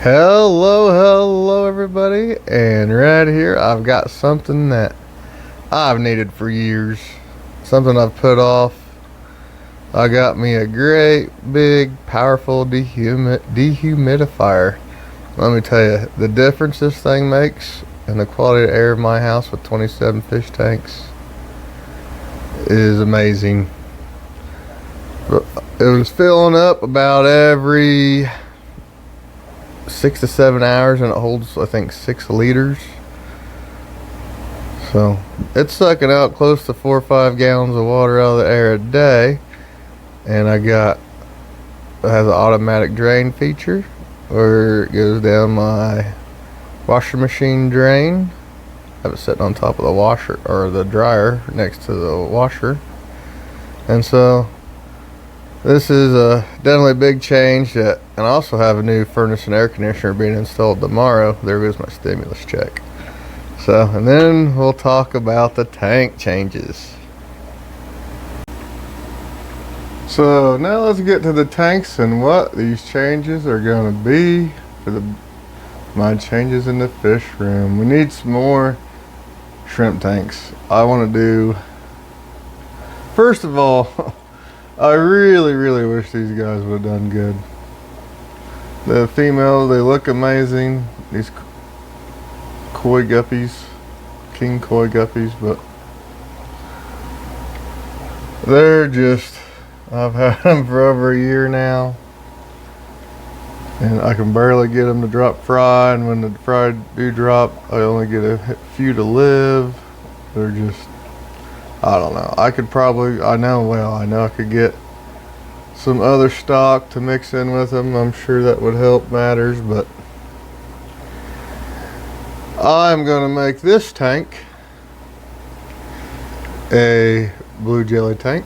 Hello everybody, and right here I've got something that I've needed for years, something I've put off. I got me a great big powerful dehumidifier. Let me tell you, the difference this thing makes in the quality of air of my house with 27 fish tanks is amazing. It was filling up about every 6 to 7 hours, and it holds, I think, 6 liters. So it's sucking out close to 4 or 5 gallons of water out of the air a day. And it has an automatic drain feature where it goes down my washer machine drain. I have it sitting on top of the washer, or the dryer next to the washer. And so this is definitely a big change. And I also have a new furnace and air conditioner being installed tomorrow. There goes my stimulus check. So, and then we'll talk about the tank changes. So now let's get to the tanks and what these changes are going to be for my changes in the fish room. We need some more shrimp tanks. I want to do, first of all, I really wish these guys would have done good. The females, they look amazing. These koi guppies, king koi guppies, but they're just, I've had them for over a year now, and I can barely get them to drop fry, and when the fry do drop, I only get a few to live. They're just, I don't know. I know I could get some other stock to mix in with them. I'm sure that would help matters, but I'm going to make this tank a blue jelly tank.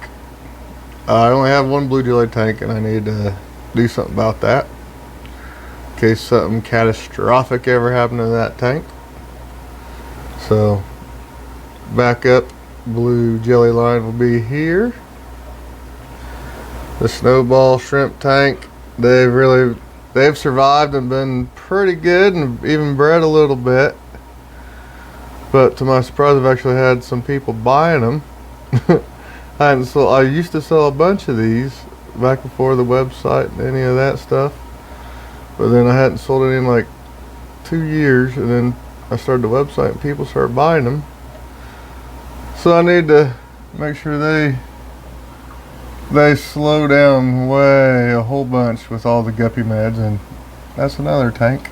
I only have one blue jelly tank, and I need to do something about that in case something catastrophic ever happened to that tank. So backup blue jelly line will be here. The snowball shrimp tank, they've survived and been pretty good, and even bred a little bit. But to my surprise, I've actually had some people buying them. I used to sell a bunch of these back before the website and any of that stuff, but then I hadn't sold any in like 2 years, and then I started the website and people started buying them. So I need to make sure they slow down a whole bunch with all the guppy meds, and that's another tank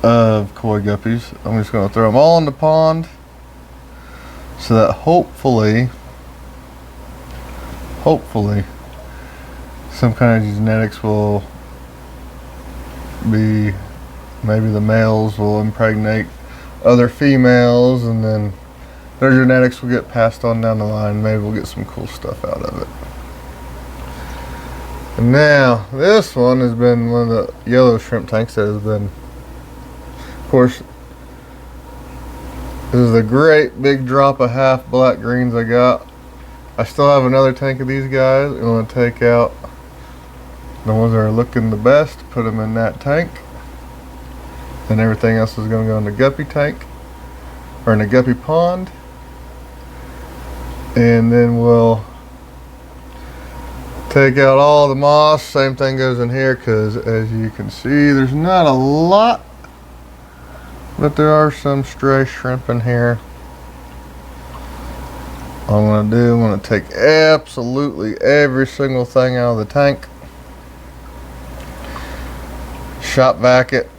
of koi guppies. I'm just going to throw them all in the pond so that hopefully some kind of genetics will be, maybe the males will impregnate other females, and then their genetics will get passed on down the line. Maybe we'll get some cool stuff out of it. And now this one has been one of the yellow shrimp tanks that has been, of course, this is a great big drop of half black greens I got. I still have another tank of these guys. I'm going to take out the ones that are looking the best, put them in that tank. Then everything else is going to go in the guppy tank, or in the guppy pond. And then we'll take out all the moss. Same thing goes in here, because as you can see, there's not a lot, but there are some stray shrimp in here. All I'm going to take absolutely every single thing out of the tank, shop vac it,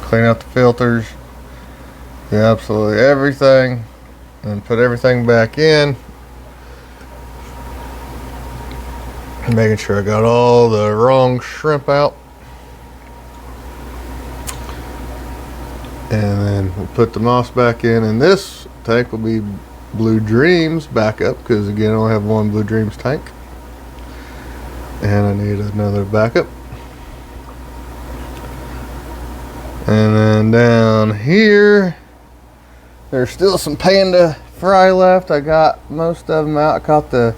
clean out the filters, do absolutely everything, and put everything back in, making sure I got all the wrong shrimp out. And then we'll put the moss back in, and this tank will be Blue Dreams backup, because again I only have one Blue Dreams tank, and I need another backup. And then down here there's still some panda fry left. I got most of them out. I caught the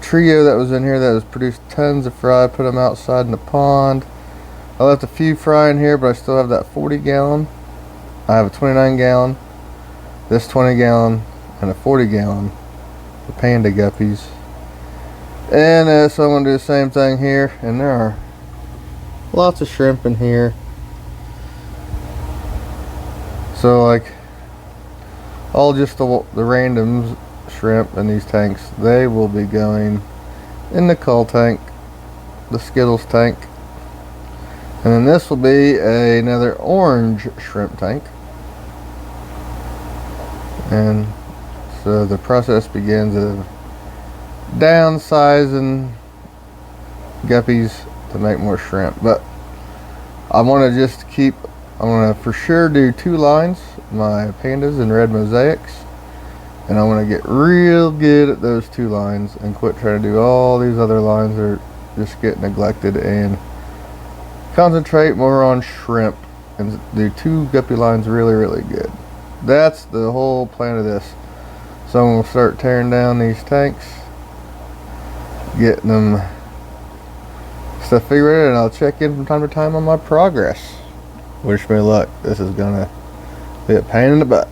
trio that was in here that has produced tons of fry. Put them outside in the pond. I left a few fry in here, but I still have that 40 gallon. I have a 29 gallon, this 20 gallon, and a 40 gallon for panda guppies. And so I'm going to do the same thing here. And there are lots of shrimp in here. So like all just the random shrimp in these tanks, they will be going in the cull tank, the Skittles tank. And then this will be another orange shrimp tank. And so the process begins of downsizing guppies to make more shrimp. But I want to just keep, I want to for sure do 2 lines, my pandas and red mosaics. And I want to get real good at those 2 lines and quit trying to do all these other lines that just get neglected, and concentrate more on shrimp and do 2 guppy lines really good. That's the whole plan of this. So I'm going to start tearing down these tanks, getting them stuff figured out, and I'll check in from time to time on my progress. Wish me luck. This is gonna be a pain in the butt.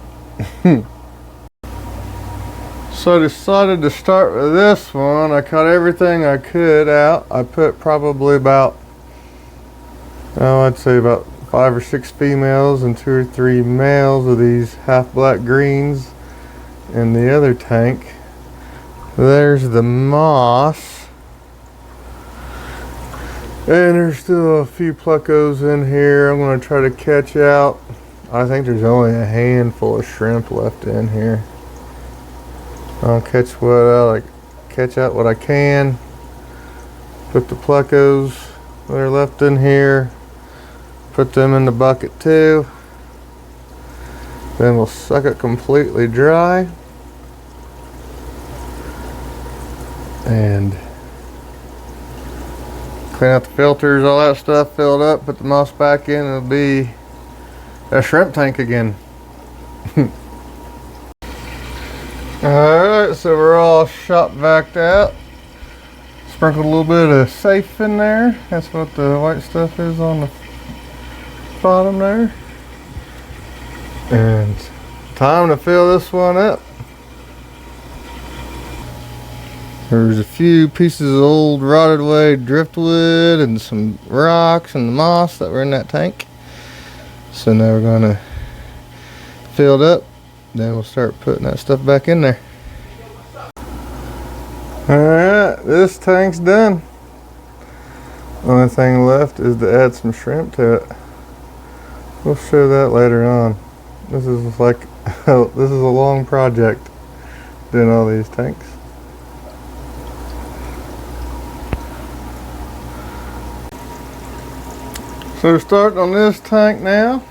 So I decided to start with this one. I cut everything I could out. I put probably about, I'd say about 5 or 6 females and 2 or 3 males of these half black greens in the other tank. There's the moss. And there's still a few pluckos in here I'm going to try to catch out. I think there's only a handful of shrimp left in here. I'll catch out what I can. Put the pluckos that are left in here, put them in the bucket too. Then we'll suck it completely dry and clean out the filters, all that stuff, fill it up, put the moss back in, it'll be a shrimp tank again. Alright, so we're all shot vacked out. Sprinkled a little bit of safe in there. That's what the white stuff is on the bottom there. And time to fill this one up. There's a few pieces of old rotted away driftwood and some rocks and the moss that were in that tank. So now we're gonna fill it up. Then we'll start putting that stuff back in there. Alright, this tank's done. Only thing left is to add some shrimp to it. We'll show that later on. This is like, this is a long project doing all these tanks. So we're starting on this tank now.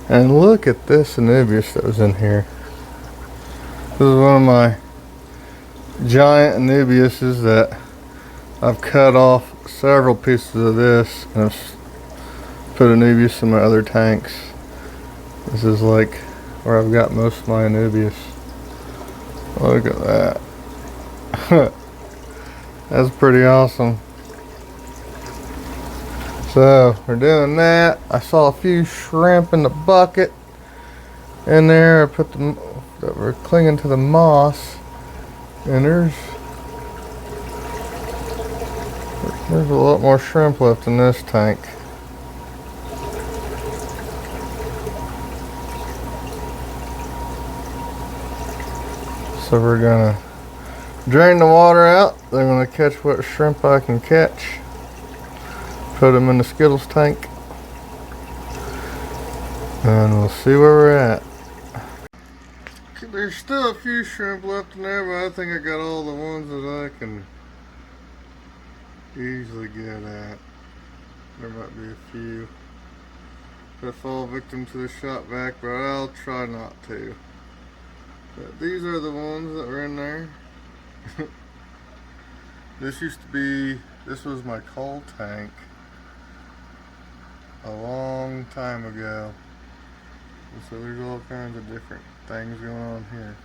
And look at this Anubias that was in here. This is one of my giant Anubiases that I've cut off several pieces of this and I've put Anubias in my other tanks. This is like where I've got most of my Anubias. Look at that. That's pretty awesome. So we're doing that. I saw a few shrimp in the bucket in there. I put them that were clinging to the moss, and there's a lot more shrimp left in this tank. So we're gonna drain the water out. They're gonna catch what shrimp I can catch. Put them in the Skittles tank, and we'll see where we're at. There's still a few shrimp left in there, but I think I got all the ones that I can easily get at. There might be a few that fall victim to the shot vac, but I'll try not to. But these are the ones that were in there. This was my coal tank a long time ago. So there's all kinds of different things going on here.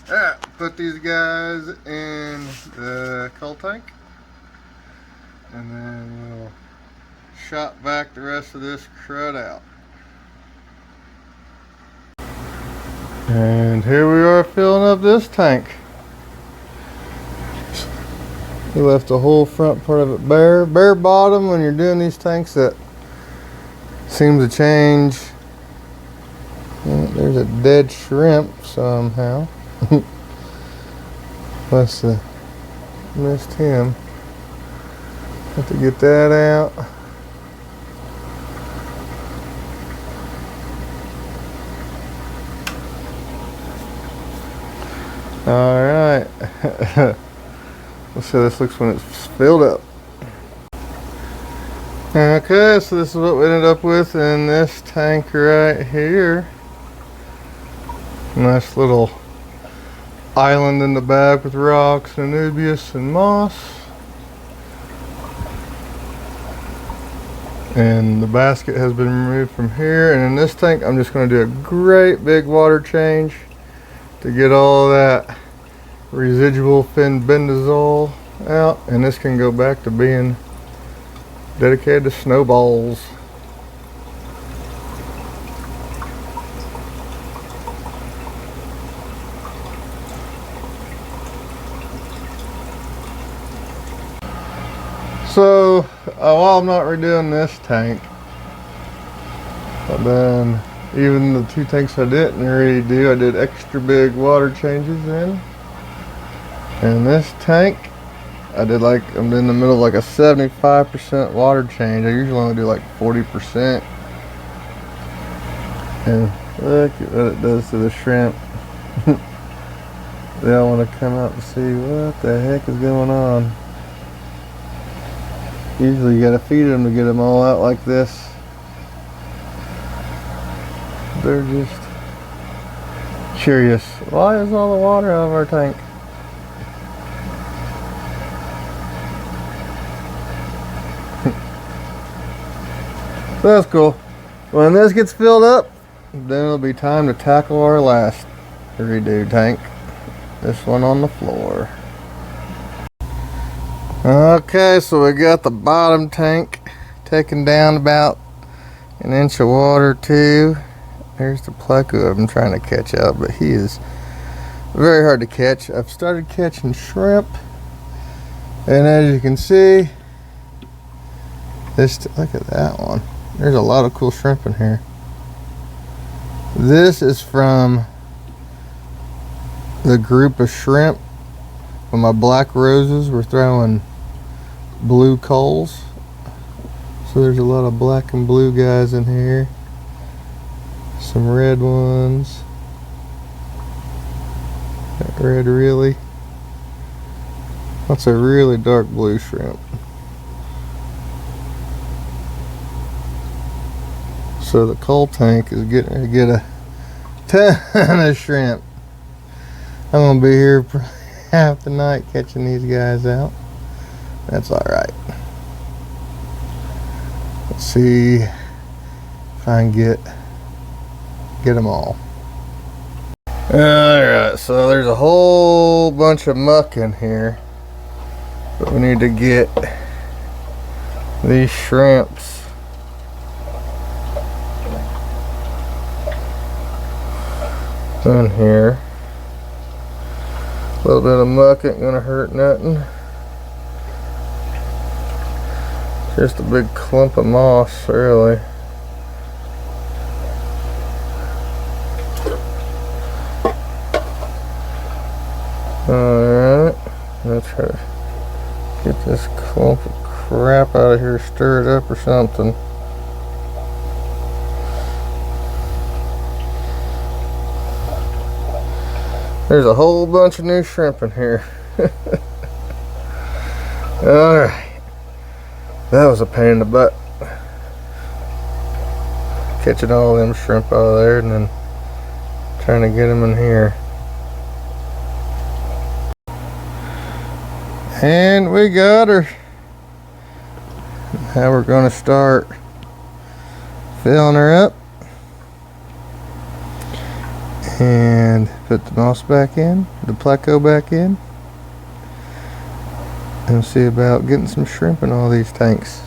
Alright, put these guys in the coal tank, and then we'll shop back the rest of this crud out. And here we are filling up this tank. We left the whole front part of it bare bottom. When you're doing these tanks, that seems to change. There's a dead shrimp somehow. Must have missed him. Have to get that out. All right. Let's see how this looks when it's filled up. Okay, so this is what we ended up with in this tank right here. Nice little island in the back with rocks and anubias and moss. And the basket has been removed from here. And in this tank, I'm just going to do a great big water change to get all that residual fenbendazole out. And this can go back to being dedicated to snowballs. So while I'm not redoing this tank, I've done even the two tanks I didn't redo. I did extra big water changes in. And this tank, I'm in the middle of like a 75% water change. I usually only do like 40%. And look at what it does to the shrimp. They all want to come out and see what the heck is going on. Usually you gotta feed them to get them all out like this. They're just curious. Why is all the water out of our tank? So that's cool. When this gets filled up, then it'll be time to tackle our last redo tank. This one on the floor. Okay, so we got the bottom tank taken down about an inch of water too. There's the pleco I'm trying to catch out, but he is very hard to catch. I've started catching shrimp, and as you can see, look at that one. There's a lot of cool shrimp in here. This is from the group of shrimp when my black roses were throwing blue coals. So there's a lot of black and blue guys in here. Some red ones. That red really. That's a really dark blue shrimp. So the coal tank is getting ready to get a ton of shrimp. I'm gonna be here for half the night catching these guys out. That's alright. Let's see if I can get them all. Alright, so there's a whole bunch of muck in here, but we need to get these shrimps in here. A little bit of muck ain't gonna hurt nothing. Just a big clump of moss, really. Alright, let's try to get this clump of crap out of here, stir it up or something. There's a whole bunch of new shrimp in here. Alright. That was a pain in the butt. Catching all them shrimp out of there and then trying to get them in here. And we got her. Now we're going to start filling her up. And put the moss back in, the pleco back in, and see about getting some shrimp in all these tanks.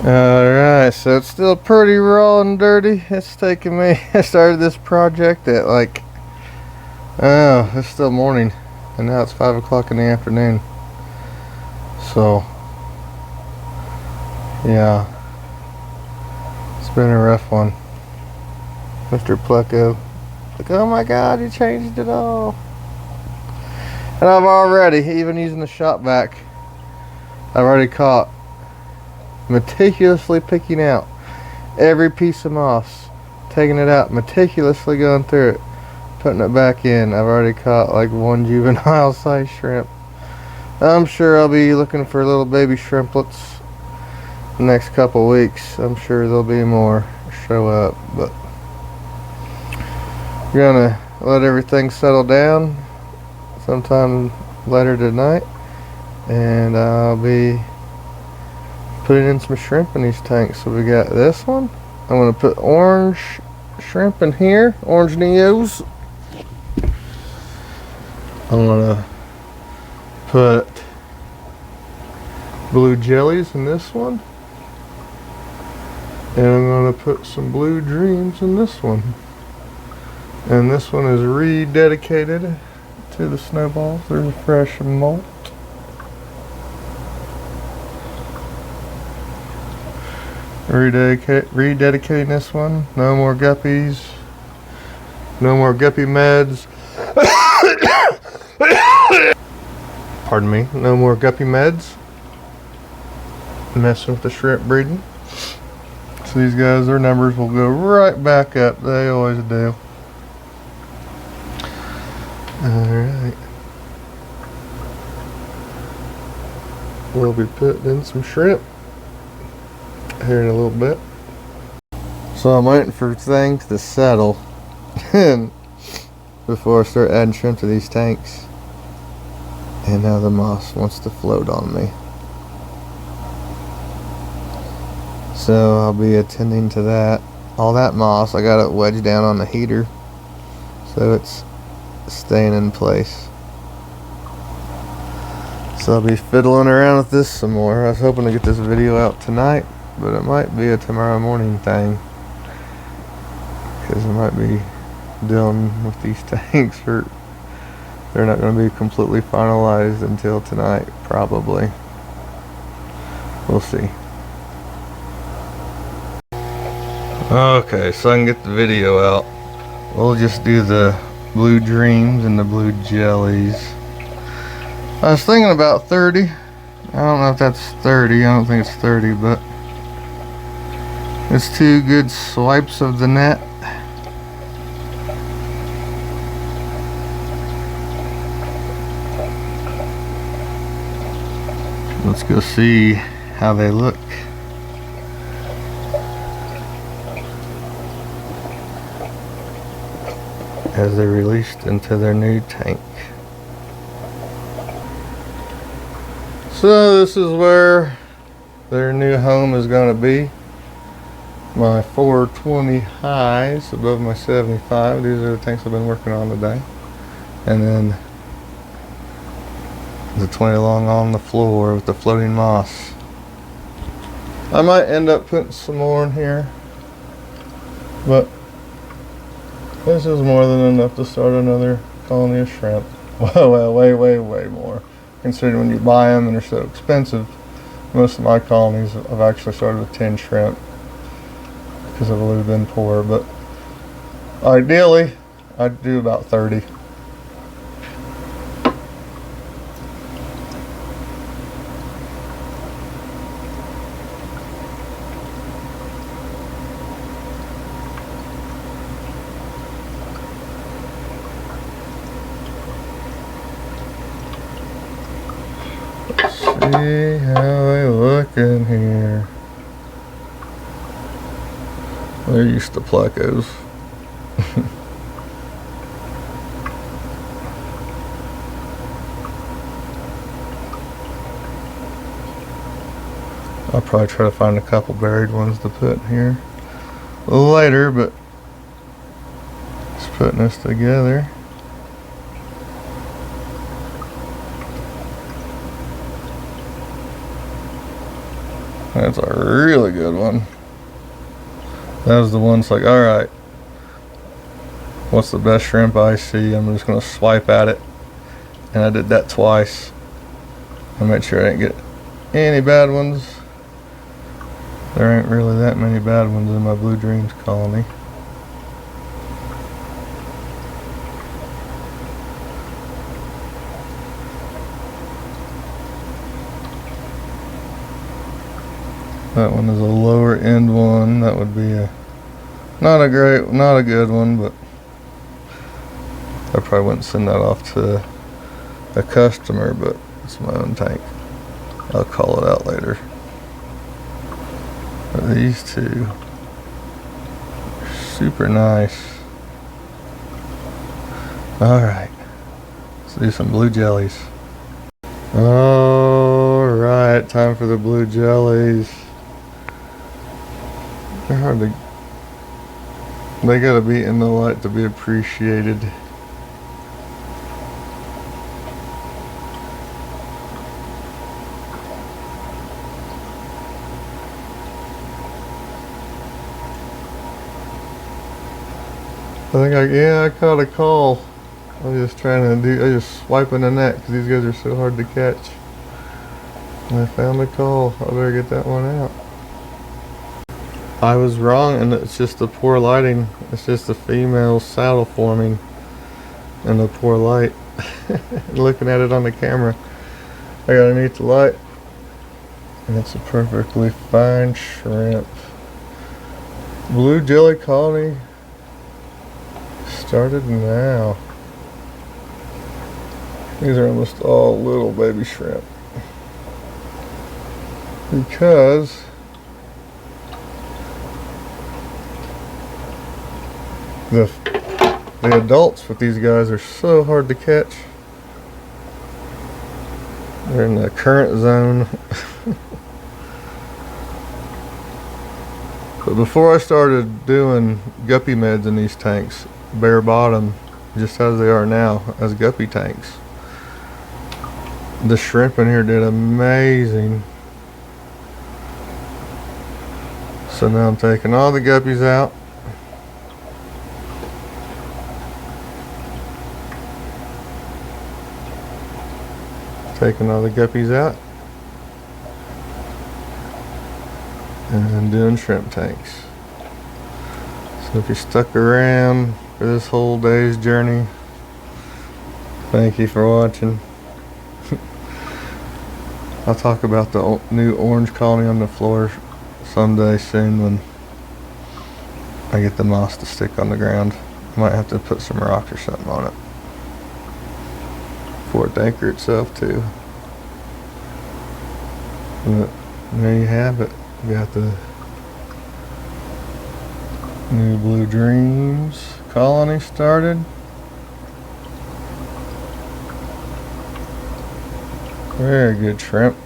Alright, so it's still pretty raw and dirty. It's taking me, I started this project at like, oh, it's still morning, and now it's 5 o'clock in the afternoon. So, yeah, it's been a rough one. Mr. Pleco, like, oh my god, you changed it all. And I've already, even using the shop vac, I've already caught, meticulously picking out every piece of moss, taking it out, meticulously going through it, putting it back in. I've already caught like 1 juvenile size shrimp. I'm sure I'll be looking for little baby shrimplets the next couple weeks. I'm sure there'll be more show up, but I'm gonna let everything settle down sometime later tonight, and I'll be putting in some shrimp in these tanks. So we got this one. I'm gonna put orange shrimp in here, orange neos. I'm gonna put blue jellies in this one, and I'm gonna put some blue dreams in this one. And this one is rededicated to the snowballs. There's a fresh molt. Rededicating this one. No more guppies. No more guppy meds. Pardon me. No more guppy meds. Messing with the shrimp breeding. So these guys, their numbers will go right back up. They always do. Alright. We'll be putting in some shrimp here in a little bit. So I'm waiting for things to settle before I start adding shrimp to these tanks. And now the moss wants to float on me. So I'll be attending to that. All that moss, I got it wedged down on the heater, so it's staying in place. So I'll be fiddling around with this some more. I was hoping to get this video out tonight, but it might be a tomorrow morning thing, because I might be dealing with these tanks, or they're not going to be completely finalized until tonight, probably. We'll see. Okay, so I can get the video out. We'll just do the blue dreams and the blue jellies. I was thinking about 30. I don't know if that's 30. I don't think it's 30, but it's 2 good swipes of the net. Let's go see how they look. As they're released into their new tank. So this is where their new home is going to be. My 420 highs above my 75. These are the tanks I've been working on today. And then the 20 long on the floor with the floating moss. I might end up putting some more in here, but this is more than enough to start another colony of shrimp. Well, way more. Considering when you buy them and they're so expensive, most of my colonies I've actually started with 10 shrimp because I've always been poor. But ideally, I'd do about 30. See how they look in here. They're used to plecos. I'll probably try to find a couple buried ones to put in here later, but putting this together. That's a really good one. That was the one that's like, alright, what's the best shrimp I see? I'm just going to swipe at it. And I did that twice. I made sure I didn't get any bad ones. There ain't really that many bad ones in my Blue Dreams colony. That one is a lower end one. That would be a not a good one, but I probably wouldn't send that off to a customer, but it's my own tank. I'll call it out later. But these two are super nice. Alright, let's do some blue jellies. Alright, time for the blue jellies. They're hard to, they gotta be in the light to be appreciated. I caught a call. I was just swiping the net because these guys are so hard to catch. And I found a call. I better get that one out. I was wrong, and it's just the poor lighting. It's just the female saddle forming and the poor light. Looking at it on the camera, I got underneath the light, and it's a perfectly fine shrimp. Blue jelly colony started now. These are almost all little baby shrimp because the adults with these guys are so hard to catch. They're in the current zone. But before I started doing guppy meds in these tanks, bare bottom, just as they are now, as guppy tanks, the shrimp in here did amazing. So now I'm taking all the guppies out. Taking all the guppies out and doing shrimp tanks. So if you stuck around for this whole day's journey, thank you for watching. I'll talk about the new orange colony on the floor someday soon when I get the moss to stick on the ground. I might have to put some rocks or something on it for it to anchor itself too. But there you have it. We got the new Blue Dreams colony started. Very good shrimp.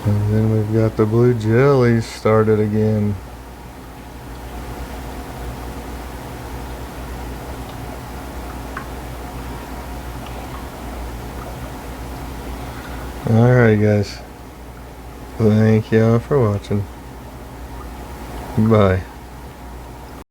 And then we've got the blue jellies started again. Alright guys, thank y'all for watching. Bye.